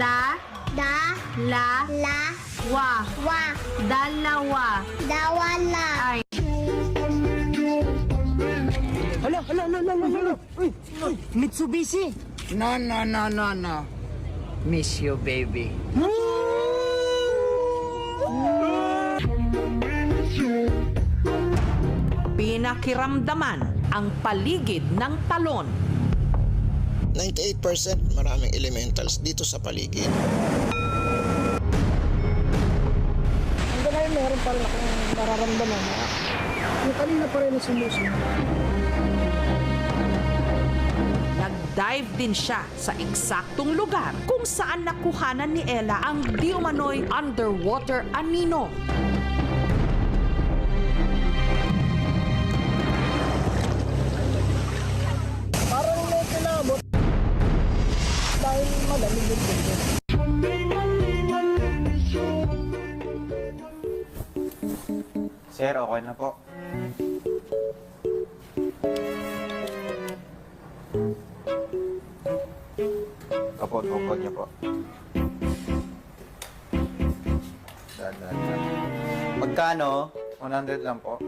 Da, la, wa, dalawa. Ay. Hala. Uy, Mitsubishi. No. Miss you, baby. Pinakiramdaman ang paligid ng talon. 98% maraming elementals dito sa paligid. Hanggang ngayon meron pa rin akong nararamdaman na yung kanina pa rin sumusunod. Nag-dive din siya sa eksaktong lugar kung saan nakuhanan ni Ella ang di umano'y underwater anino. Parang may kinabot dahil malamig yung bundok. Sir, okay na po. Opo, tukod niyo po. Dahan. Magkano? 100 lang po.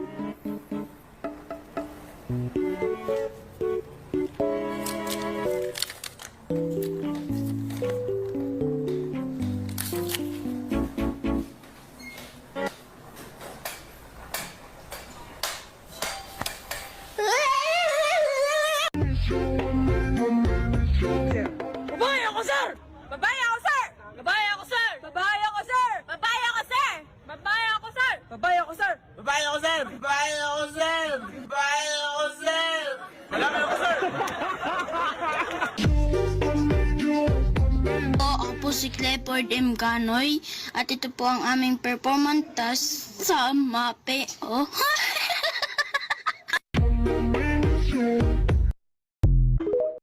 Ako po si Clifford M. Ganoy at ito po ang aming performance task sa MAPE.